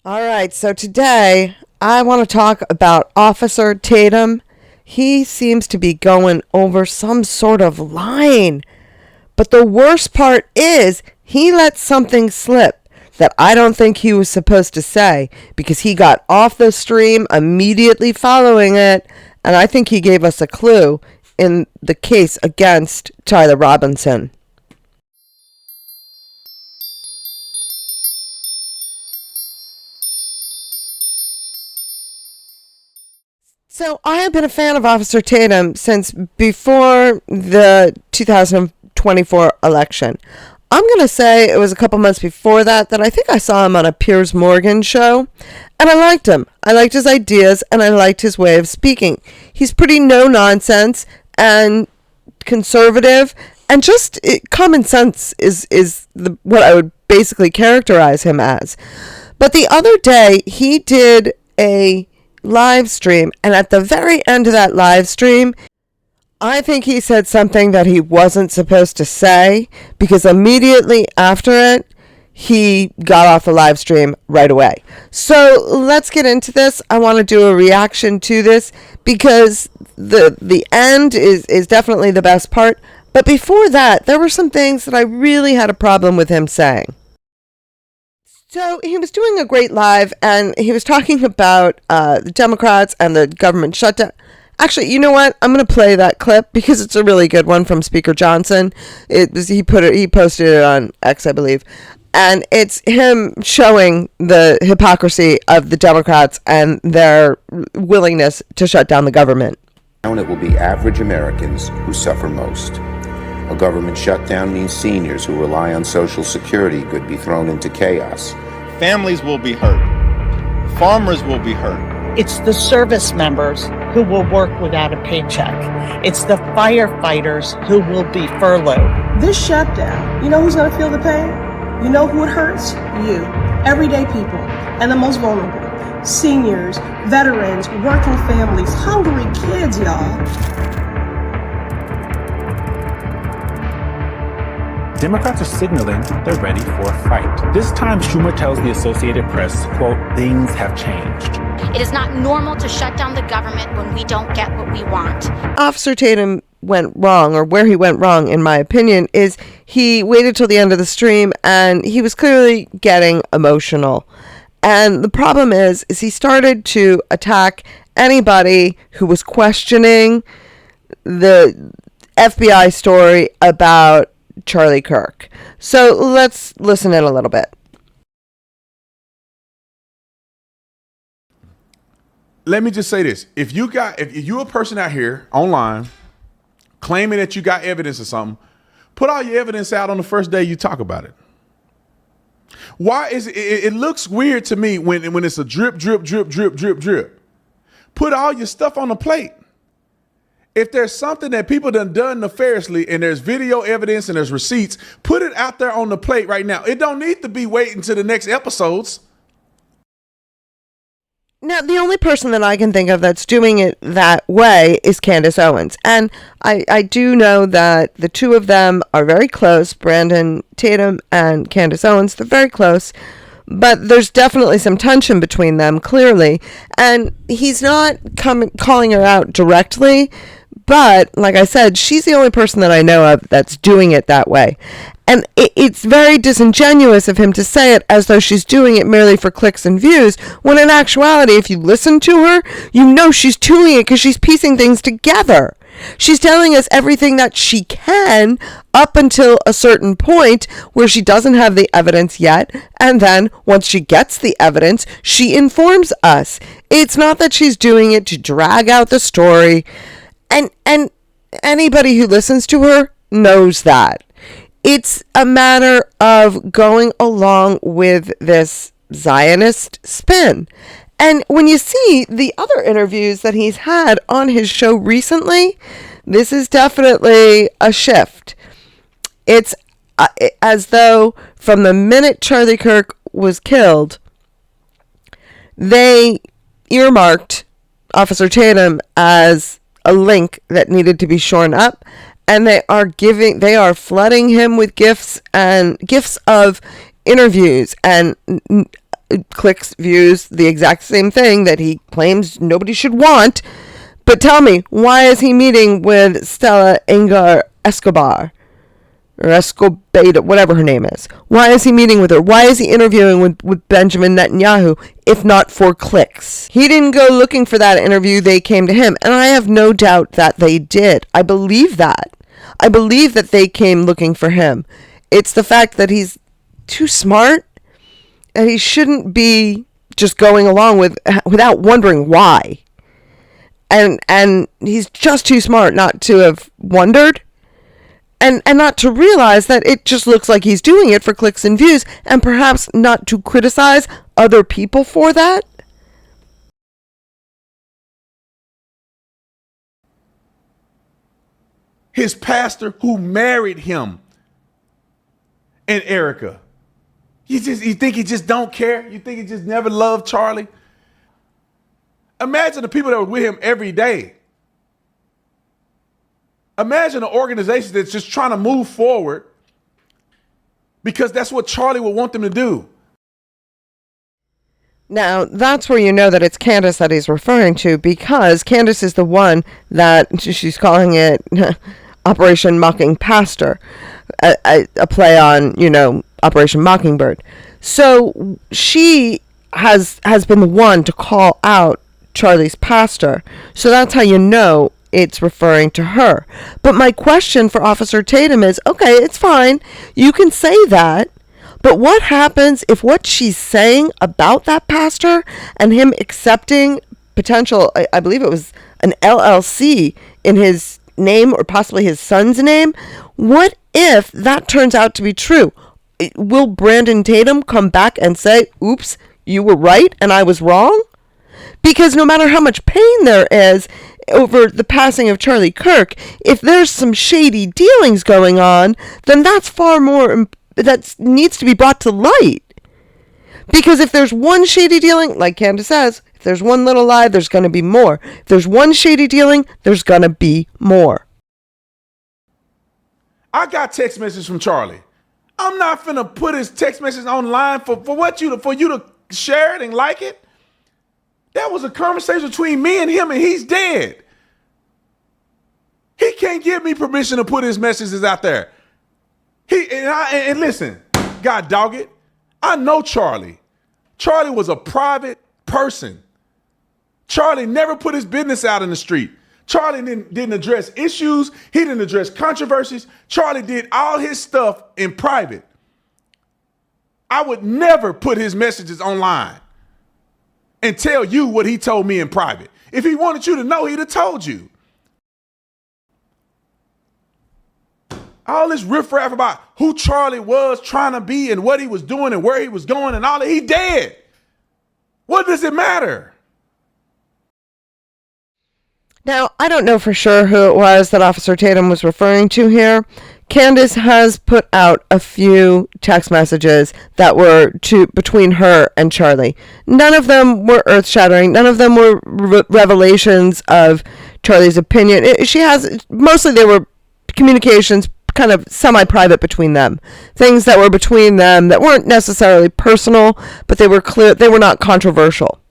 All right, so today I want to talk about Officer Tatum. He seems to be going over some sort of line. But the worst part is he let something slip that I don't think he was supposed to say because he got off the stream immediately following it, and I think he gave us a clue in the case against Tyler Robinson. So I have been a fan of Officer Tatum since before the 2024 election. I'm going to say it was a couple months before that I think I saw him on a Piers Morgan show, and I liked him. I liked his ideas, and I liked his way of speaking. He's pretty no-nonsense and conservative, and just common sense is what I would basically characterize him as. But the other day, he did a live stream, and at the very end of that live stream, I think he said something that he wasn't supposed to say, because immediately after it, he got off the live stream right away. So let's get into this. I want to do a reaction to this because the end is definitely the best part. But before that, there were some things that I really had a problem with him saying. So he was doing a great live, and he was talking about the Democrats and the government shutdown. Actually, you know what? I'm going to play that clip because it's a really good one from Speaker Johnson. He posted it on X, I believe, and it's him showing the hypocrisy of the Democrats and their willingness to shut down the government. It will be average Americans who suffer most. A government shutdown means seniors who rely on Social Security could be thrown into chaos. Families will be hurt. Farmers will be hurt. It's the service members who will work without a paycheck. It's the firefighters who will be furloughed. This shutdown, you know who's going to feel the pain? You know who it hurts? You. Everyday people and the most vulnerable. Seniors, veterans, working families, hungry kids, y'all. Democrats are signaling they're ready for a fight. This time, Schumer tells the Associated Press, quote, things have changed. It is not normal to shut down the government when we don't get what we want. Officer Tatum went wrong, or where he went wrong, in my opinion, is he waited till the end of the stream, and he was clearly getting emotional. And the problem is he started to attack anybody who was questioning the FBI story about Charlie Kirk. So let's listen in a little bit. Let me just say this. If you're a person out here online claiming that you got evidence or something, put all your evidence out on the first day you talk about it. Why is it looks weird to me when it's a drip, drip, drip, drip, drip, drip. Put all your stuff on the plate. If there's something that people done nefariously and there's video evidence and there's receipts, put it out there on the plate right now. It don't need to be waiting to the next episodes. Now, the only person that I can think of that's doing it that way is Candace Owens. And I do know that the two of them are very close, Brandon Tatum and Candace Owens. They're very close. But there's definitely some tension between them, clearly. And he's not calling her out directly. But, like I said, she's the only person that I know of that's doing it that way. And it's very disingenuous of him to say it as though she's doing it merely for clicks and views, when in actuality, if you listen to her, you know she's doing it because she's piecing things together. She's telling us everything that she can up until a certain point where she doesn't have the evidence yet. And then once she gets the evidence, she informs us. It's not that she's doing it to drag out the story. And anybody who listens to her knows that. It's a matter of going along with this Zionist spin. And when you see the other interviews that he's had on his show recently, this is definitely a shift. It's as though from the minute Charlie Kirk was killed, they earmarked Officer Tatum as a link that needed to be shorn up, and they are flooding him with gifts of interviews and clicks, views, the exact same thing that he claims nobody should want. But tell me, why is he meeting with Stella Ingar Escobar? Or Escobar, whatever her name is. Why is he meeting with her? Why is he interviewing with Benjamin Netanyahu, if not for clicks? He didn't go looking for that interview. They came to him. And I have no doubt that they did. I believe that. I believe that they came looking for him. It's the fact that he's too smart, and he shouldn't be just going along without wondering why. And he's just too smart not to have wondered. And not to realize that it just looks like he's doing it for clicks and views, and perhaps not to criticize other people for that. His pastor who married him and Erica. You think he just don't care? You think he just never loved Charlie? Imagine the people that were with him every day. Imagine an organization that's just trying to move forward because that's what Charlie would want them to do. Now, that's where you know that it's Candace that he's referring to, because Candace is the one that she's calling it Operation Mocking Pastor, a play on, Operation Mockingbird. So she has been the one to call out Charlie's pastor. So that's how you know it's referring to her. But my question for Officer Tatum is, okay, it's fine. You can say that. But what happens if what she's saying about that pastor and him accepting potential, I believe it was an LLC in his name or possibly his son's name, what if that turns out to be true? Will Brandon Tatum come back and say, oops, you were right and I was wrong? Because no matter how much pain there is over the passing of Charlie Kirk, if there's some shady dealings going on, then that's far more, that needs to be brought to light. Because if there's one shady dealing, like Candace says, if there's one little lie, there's going to be more. If there's one shady dealing, there's going to be more. I got text messages from Charlie. I'm not finna put his text message online for you to share it and like it. That was a conversation between me and him, and he's dead. He can't give me permission to put his messages out there. And listen, God dog it, I know Charlie. Charlie was a private person. Charlie never put his business out in the street. Charlie didn't address issues. He didn't address controversies. Charlie did all his stuff in private. I would never put his messages online and tell you what he told me in private. If he wanted you to know, he'd have told you. All this riffraff about who Charlie was trying to be and what he was doing and where he was going and all that, he dead. What does it matter? Now, I don't know for sure who it was that Officer Tatum was referring to here. Candace has put out a few text messages that were between her and Charlie. None of them were earth-shattering. None of them were revelations of Charlie's opinion. Mostly they were communications kind of semi-private between them. Things that were between them that weren't necessarily personal, but they were clear, they were not controversial.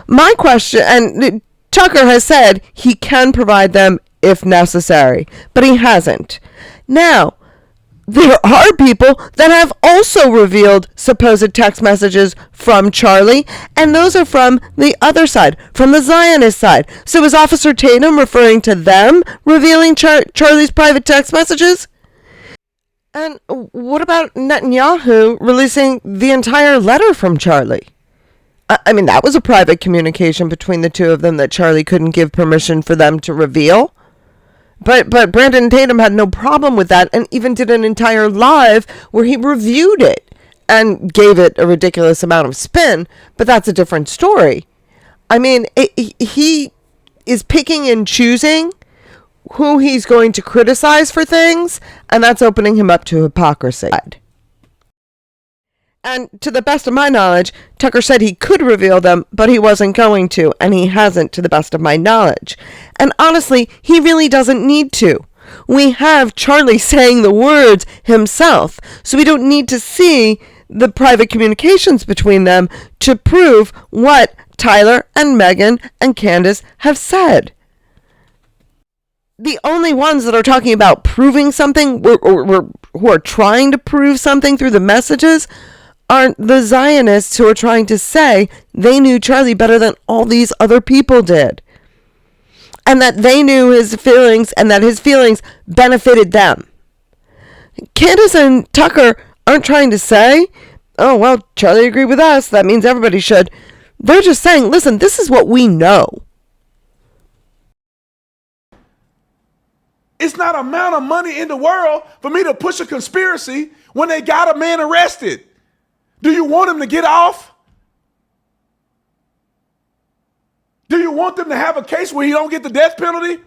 My question, and Tucker has said he can provide them if necessary, but he hasn't. Now, there are people that have also revealed supposed text messages from Charlie, and those are from the other side, from the Zionist side. So is Officer Tatum referring to them revealing Charlie's private text messages? And what about Netanyahu releasing the entire letter from Charlie? I mean, that was a private communication between the two of them that Charlie couldn't give permission for them to reveal. But Brandon Tatum had no problem with that and even did an entire live where he reviewed it and gave it a ridiculous amount of spin. But that's a different story. I mean, he is picking and choosing who he's going to criticize for things, and that's opening him up to hypocrisy. And to the best of my knowledge, Tucker said he could reveal them, but he wasn't going to, and he hasn't to the best of my knowledge. And honestly, he really doesn't need to. We have Charlie saying the words himself, so we don't need to see the private communications between them to prove what Tyler and Megan and Candace have said. The only ones that are talking about proving something, or who are trying to prove something through the messages, are the Zionists who are trying to say they knew Charlie better than all these other people did. And that they knew his feelings and that his feelings benefited them. Candace and Tucker aren't trying to say, oh, well, Charlie agreed with us, that means everybody should. They're just saying, listen, this is what we know. It's not amount of money in the world for me to push a conspiracy when they got a man arrested. Do you want him to get off? Do you want them to have a case where he don't get the death penalty?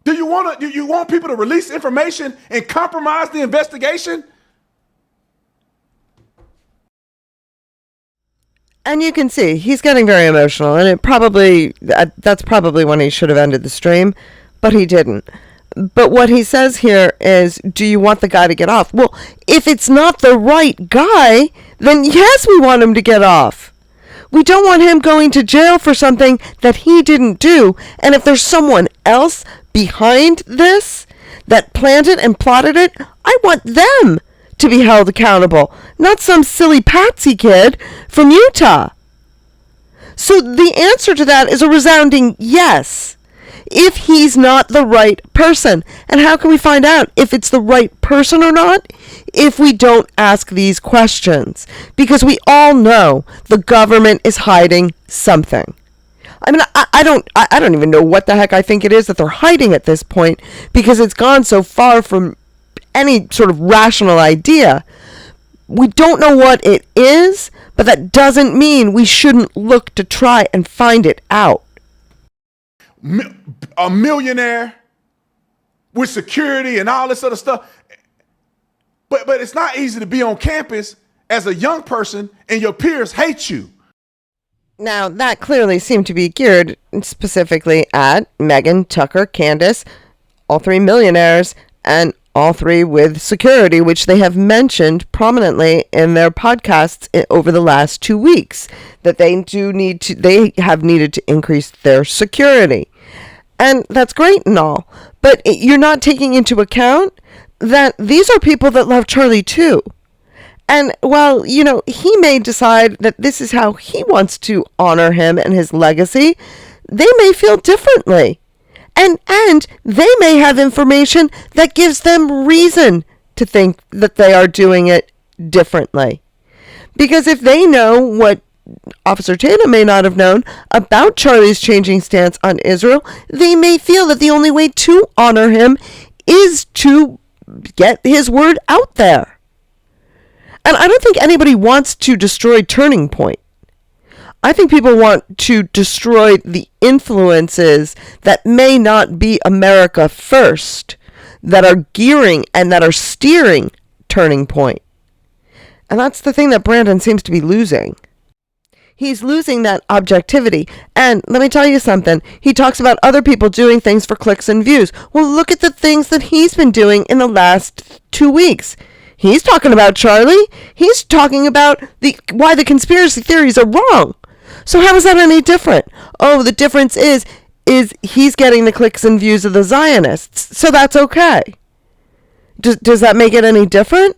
Do you want people to release information and compromise the investigation? And you can see he's getting very emotional, and that's probably when he should have ended the stream, but he didn't. But what he says here is, do you want the guy to get off? Well, if it's not the right guy, then yes, we want him to get off. We don't want him going to jail for something that he didn't do. And if there's someone else behind this that planned it and plotted it, I want them to be held accountable, not some silly patsy kid from Utah. So the answer to that is a resounding yes, if he's not the right person. And how can we find out if it's the right person or not? If we don't ask these questions, because we all know the government is hiding something. I mean, I don't even know what the heck I think it is that they're hiding at this point, because it's gone so far from any sort of rational idea. We don't know what it is, but that doesn't mean we shouldn't look to try and find it out. A millionaire with security and all this other stuff. But it's not easy to be on campus as a young person and your peers hate you. Now, that clearly seemed to be geared specifically at Megan, Tucker, Candace, all three millionaires, and all three with security, which they have mentioned prominently in their podcasts over the last 2 weeks, that they have needed to increase their security. And that's great and all, but you're not taking into account that these are people that love Charlie too. And while, he may decide that this is how he wants to honor him and his legacy, they may feel differently. And they may have information that gives them reason to think that they are doing it differently. Because if they know what Officer Tatum may not have known about Charlie's changing stance on Israel, they may feel that the only way to honor him is to get his word out there. And I don't think anybody wants to destroy Turning Point. I think people want to destroy the influences that may not be America first, that are gearing and that are steering Turning Point. And that's the thing that Brandon seems to be losing. He's losing that objectivity. And let me tell you something. He talks about other people doing things for clicks and views. Well, look at the things that he's been doing in the last 2 weeks. He's talking about Charlie. He's talking about why the conspiracy theories are wrong. So how is that any different? Oh, the difference is he's getting the clicks and views of the Zionists. So that's okay. Does that make it any different?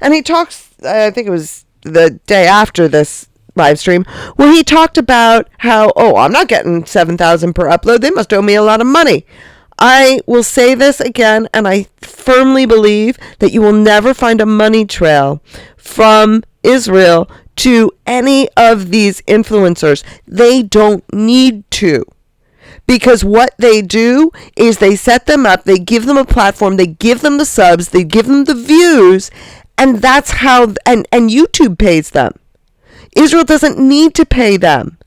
And he talks, I think it was the day after this live stream, where he talked about how, I'm not getting $7,000 per upload. They must owe me a lot of money. I will say this again, and I firmly believe that you will never find a money trail from Israel to any of these influencers. They don't need to. Because what they do is they set them up, they give them a platform, they give them the subs, they give them the views, and that's how, and YouTube pays them. Israel doesn't need to pay them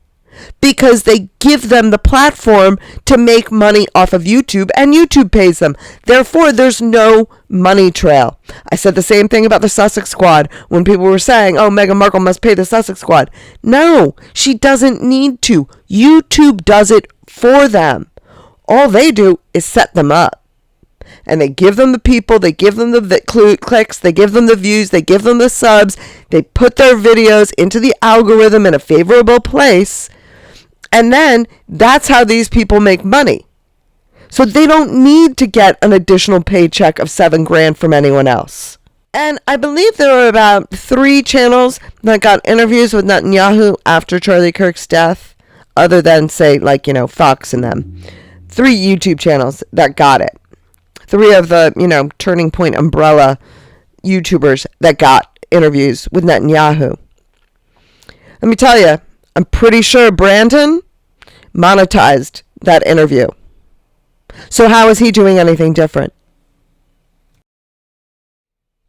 because they give them the platform to make money off of YouTube, and YouTube pays them. Therefore, there's no money trail. I said the same thing about the Sussex Squad when people were saying, Meghan Markle must pay the Sussex Squad. No, she doesn't need to. YouTube does it for them. All they do is set them up. and they give them the people, they give them the clicks, they give them the views, they give them the subs, they put their videos into the algorithm in a favorable place, and then that's how these people make money. So they don't need to get an additional paycheck of $7,000 from anyone else. And I believe there were about 3 channels that got interviews with Netanyahu after Charlie Kirk's death, other than, say, like, Fox and them. 3 YouTube channels that got it. 3 of the, Turning Point umbrella YouTubers that got interviews with Netanyahu. Let me tell you, I'm pretty sure Brandon monetized that interview. So how is he doing anything different?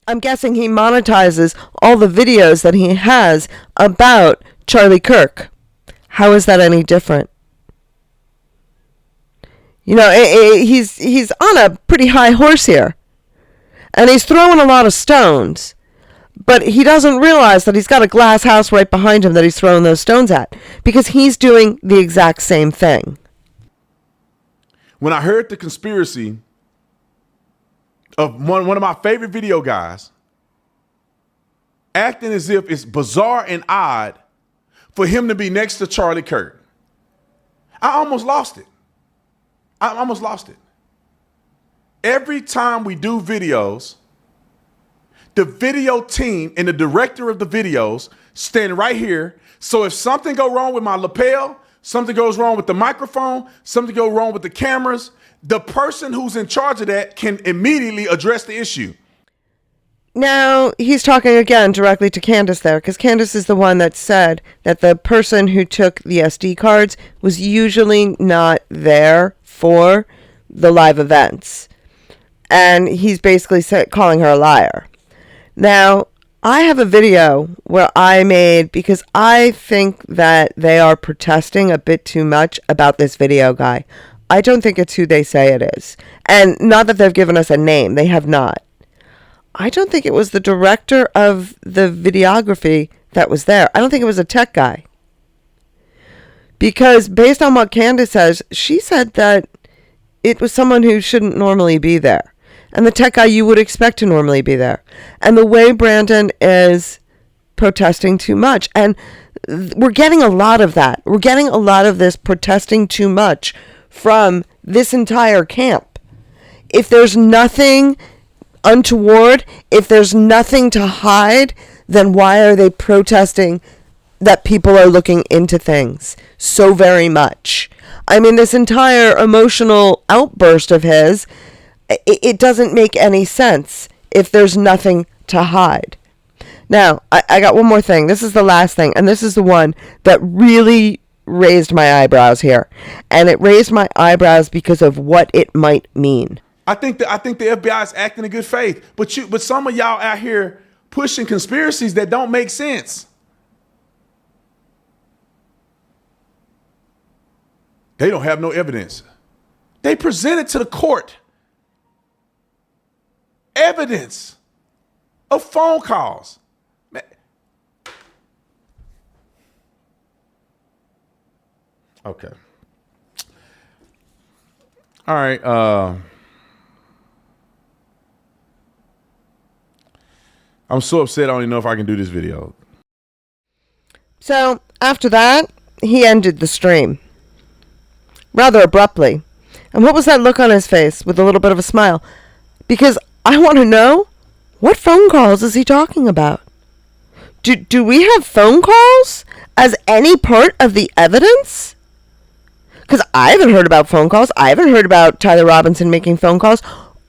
I'm guessing he monetizes all the videos that he has about Charlie Kirk. How is that any different? He's on a pretty high horse here. And he's throwing a lot of stones. But he doesn't realize that he's got a glass house right behind him that he's throwing those stones at. Because he's doing the exact same thing. When I heard the conspiracy of one of my favorite video guys acting as if it's bizarre and odd for him to be next to Charlie Kirk, I almost lost it. Every time we do videos, the video team and the director of the videos stand right here. So if something go wrong with my lapel, something goes wrong with the microphone, something goes wrong with the cameras, the person who's in charge of that can immediately address the issue. Now, he's talking again directly to Candace there, because Candace is the one that said that the person who took the SD cards was usually not there for the live events. And he's basically calling her a liar. Now, I have a video where I made, because I think that they are protesting a bit too much about this video guy. I don't think it's who they say it is. And not that they've given us a name. They have not. I don't think it was the director of the videography that was there. I don't think it was a tech guy. Because based on what Candace says, she said that it was someone who shouldn't normally be there. And the tech guy you would expect to normally be there. And the way Brandon is protesting too much. And we're getting a lot of that. We're getting a lot of this protesting too much from this entire camp. If there's nothing untoward, if there's nothing to hide, then why are they protesting that people are looking into things so very much? I mean, this entire emotional outburst of his, it doesn't make any sense if there's nothing to hide. Now, I got one more thing. This is the last thing, and this is the one that really raised my eyebrows here. And it raised my eyebrows because of what it might mean. I think the FBI is acting in good faith, but some of y'all out here pushing conspiracies that don't make sense. They don't have no evidence. They presented to the court evidence of phone calls. Okay. All right. I'm so upset I don't even know if I can do this video. So, after that, he ended the stream. Rather abruptly. And what was that look on his face with a little bit of a smile? Because I want to know, what phone calls is he talking about? Do we have phone calls as any part of the evidence? Because I haven't heard about phone calls. I haven't heard about Tyler Robinson making phone calls.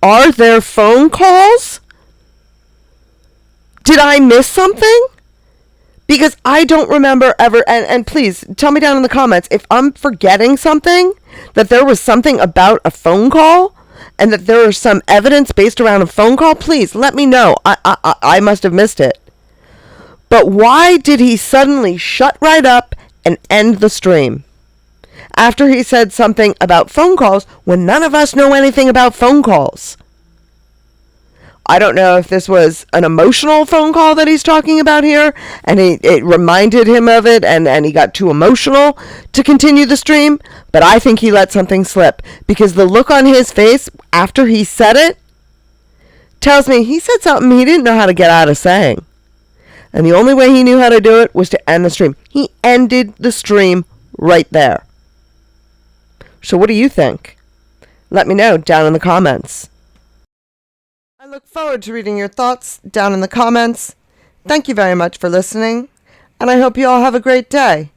Are there phone calls? Did I miss something? Because I don't remember ever, and please tell me down in the comments if I'm forgetting something, that there was something about a phone call and that there was some evidence based around a phone call. Please let me know. I must have missed it. But why did he suddenly shut right up and end the stream after he said something about phone calls when none of us know anything about phone calls? I don't know if this was an emotional phone call that he's talking about here, and it reminded him of it, and he got too emotional to continue the stream, but I think he let something slip, because the look on his face after he said it tells me he said something he didn't know how to get out of saying. And the only way he knew how to do it was to end the stream. He ended the stream right there. So what do you think? Let me know down in the comments. I look forward to reading your thoughts down in the comments. Thank you very much for listening, and I hope you all have a great day.